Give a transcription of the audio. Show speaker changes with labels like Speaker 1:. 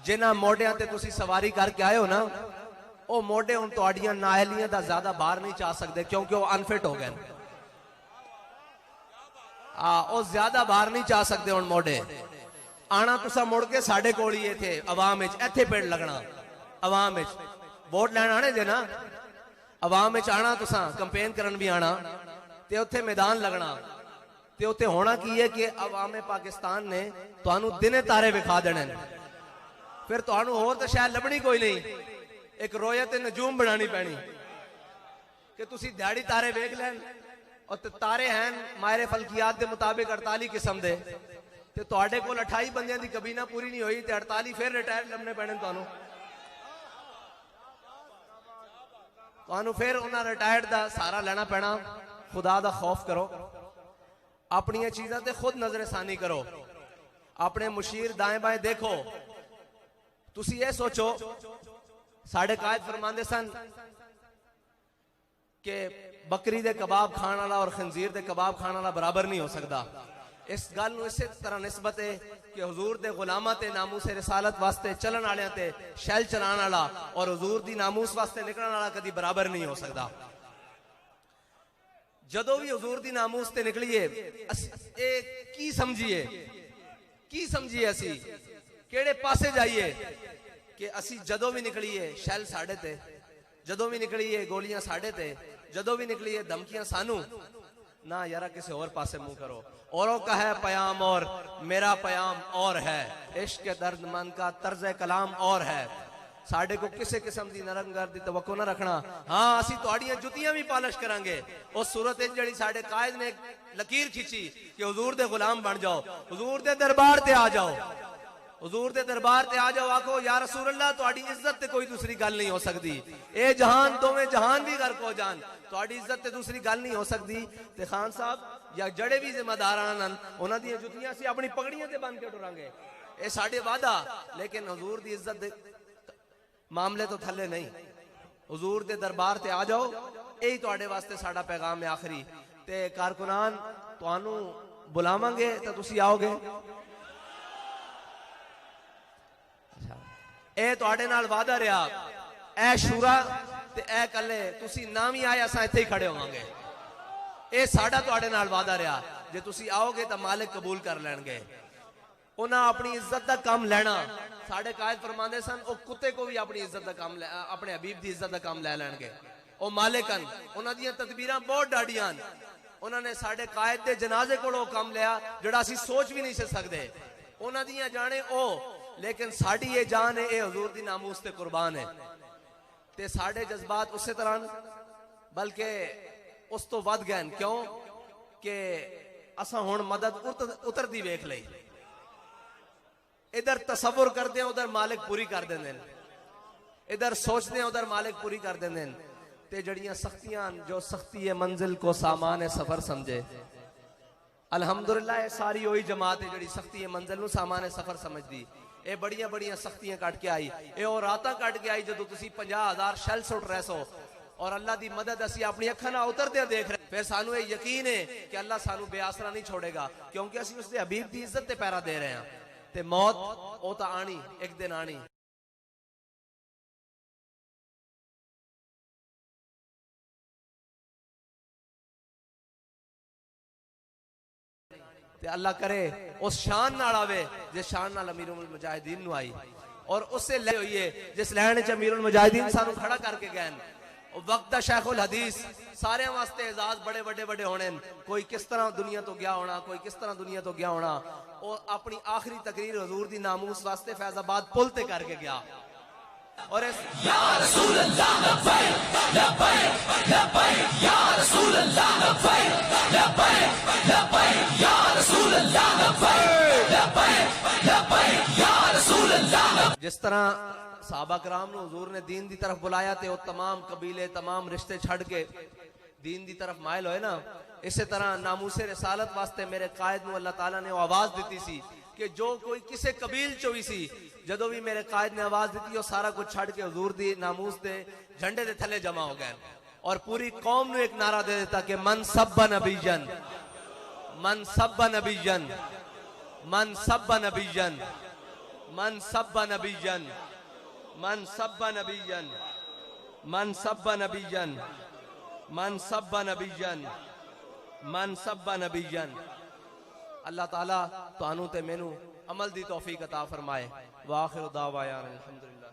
Speaker 1: जिन्हां मोढियां ते तुसी सवारी करके आए हो ना, वो मोढे हुण तुहाडियां नाहलियां दा ज्यादा बाहर नहीं जा सकते क्योंकि वो अनफिट हो गए। वो ज्यादा बाहर नहीं जा सकते हुण मोढे। आना तुसा मुड़ के साडे कोल ही इत्थे अवाम विच इत्थे पेड़ लगना। अवाम विच वोट लैण आने जे ना, अवाम विच आना तुसा, कंपेन करन भी आना ते उत्थे मैदान लगना। ते उत्थे होना की है कि अवामे पाकिस्तान ने तुहानू दिने तारे विखा देने, फिर तुहानू होर तो शायद लभनी कोई नहीं, एक रोयत नजूम बनानी पैनी कि तुसी दिहाड़ी तारे वेख लैन। और तारे हैं मायरे फलकियात के मुताबिक 48 किस्म दे, ते तुहाडे कोल 28 बंदियां दी कबीना पूरी नहीं हुई ते 48 फिर रिटायर लभने पैने तुहानू फिर उन्हां रिटायर्ड दा सहारा लेना पैना। खुदा दा खौफ करो, अपनी चीज़ों ते खुद नजरसानी करो, अपने मुशीर दाएं बाएं देखो। तुसी ये सोचो, साढ़े कायद फरमांदे सन कि बकरी दे कबाब खाने वाला और खंजीर दे कबाब खाने वाला बराबर नहीं हो सकता। इस गल नूं इसे तरह निस्बत है कि हुजूर दे गुलामां ते नामूस रिसालत वास्ते चलन वालियां ते शैल चलाने वाला और हुजूर दी नामूस वास्ते निकलने वाला कदी बराबर नहीं हो सकता। जदों भी हुजूर दी नामूस ते निकलीए की समझिए असी केड़े पासे जाइए कि असी जदों भी निकलीए शैल साढ़े ते, जदों भी निकलीए गोलियां साढ़े ते, जदों भी निकलीए धमकियां सानू ना। यारा किसी और पासे मुंह करो। औरों का है पयाम और मेरा पयाम और है, इश्क के दर्दमंद का तर्ज कलाम और है। साढ़े को किसी किस्म की नरमगर्द की तवक्को ना रखना। हाँ, असी तुहाडियां जुतियां भी पालिश करांगे। उस सूरत जिहड़ी साढ़े कायद ने लकीर खींची कि हुजूर दे गुलाम बन जाओ, हुजूर दे दरबार ते आ जाओ, हुजूर दे दरबार ते आ जाओ। आखो या रसूल अल्लाह, तुहाडी इज्जत ते कोई दूसरी गल नहीं हो सकती। ए जहान दोवें जहान भी गर्क हो जान, तुहाडी इज्जत ते दूसरी गल नहीं हो सकती। ते खान साहब या जड़े भी जिम्मेदार हैं उन्हां दी जुतियां असी अपनी पगड़ियां ते बन के टुरांगे, ये साडे वादा। लेकिन हुजूर दी इज्जत दे मामले तो थले नहीं। हुजूर दे दरबार ते आ जाओ, यही तुहाडे वास्ते साडा पैगाम है आखिरी। ते कारकुनान तुहानू बुलावांगे तो तुसी आओगे। ए तुहाडे नाल वादा रहा, ए शुरा ते ए कल्ले तुसी ना भी आए असां इत्थे ही खड़े होवांगे। ए साडा तुहाडे नाल वादा रहा, जे तुसी आओगे तो मालिक कबूल कर लैणगे। उन्हें अपनी इज्जत का काम लेना। साढ़े कायद फरमाते सन, वो कुत्ते को भी अपनी इज्जत का काम अपने हबीब की इज्जत का काम ले लैणगे। वो मालिकन उन्होंने तदबीरां बहुत डाडियां। उन्होंने साढ़े कायद के जनाजे को काम लिया जोड़ा असी सोच भी नहीं सकते। उन्होंने जाने ओ, लेकिन साड़ी ये जान है, ये हुजूर दी नामूस ते कुर्बान है। ते साढ़े जज्बात उस तरह बल्कि उस तो वध गए। क्यों कि असा हुण मदद उतरती वेख लई। इधर तसव्वुर करते हैं, उधर मालिक पूरी कर देंगे। इधर सोचते हैं, उधर मालिक पूरी कर देंगे। ते जड़ियां सख्तियां जो सख्ती है मंजिल को सामान है सफर समझे। अल्हम्दुलिल्लाह ये सारी वही जमात है जड़ी सख्ती है मंजिल नूं सामान है सफर समझदी। ये बड़ियां बड़ियां सख्तियां कट के आई, ये और रातां कट के आई जदों तुसी 50,000 शैल सुट रहे सो और अल्लाह दी मदद असी अपनी अखां नाल उतरदे देख रहे। फिर सानू ये यकीन है कि अल्लाह सानू बेआसरा नहीं छोड़ेगा, क्योंकि असी उसदे हबीब दी इज्जत ते पैरा दे रहे हैं। ते मौत ओ तो आनी, एक दिन आनी। ते अल्लाह करे उस शान नाल आवे जिस शान नाल अमीरुल मुजाहिदीन नु आई, और उससे ले होइए जिस लैण च अमीरुल मुजाहिदीन सानू खड़ा करके गए। वक्त दा शेखुल हदीस सारे वास्ते एजाज बड़े बड़े बड़े होने। कोई किस तरह दुनिया तो गया होना, कोई किस तरह दुनिया तो गया होना। और अपनी आखिरी तकरीर हुजूर दी नामूस वास्ते फैजाबाद पुल ते करके गया। और या रसूल अल्लाह लब्बैक लब्बैक लब्बैक या रसूल अल्लाह लब्बैक लब्बैक लब्बैक या रसूल अल्लाह लब्बैक लब्बैक लब्बैक या रसूल अल्लाह। जिस तरह साहबा कराम ने हुजूर ने दीन दी तरफ बुलाया ते वो तमाम कबीले तमाम रिश्ते छड़ के दीन दी तरफ मायल होए ना, इसी तरह नामूसे रिसालत वास्ते मेरे कायद नूं अल्लाह ताला ने आवाज दी सी कि जो कोई किसे कबील चो भी सी, जदों भी मेरे कायद ने आवाज दी वो सारा कुछ छड़ के हुजूर दी नामूस दे झंडे दे थले जमा हो गए और पूरी कौम नूं एक नारा दे देता कि मन सब्बा नबीयन, मन सब्बा नबीयन, मन सब्बा नबीयन, मन सब्बा नबीयन, मन सब्बा नबीयन, मन सब्बा नबीयन, मन सब्बा नबीयन, मन सब्बा नबीयन। अल्लाह ताला तानू ते मैनू अमल दी तौफीक अता फरमाए। वाखिर दावायान अल्हम्दुलिल्लाह।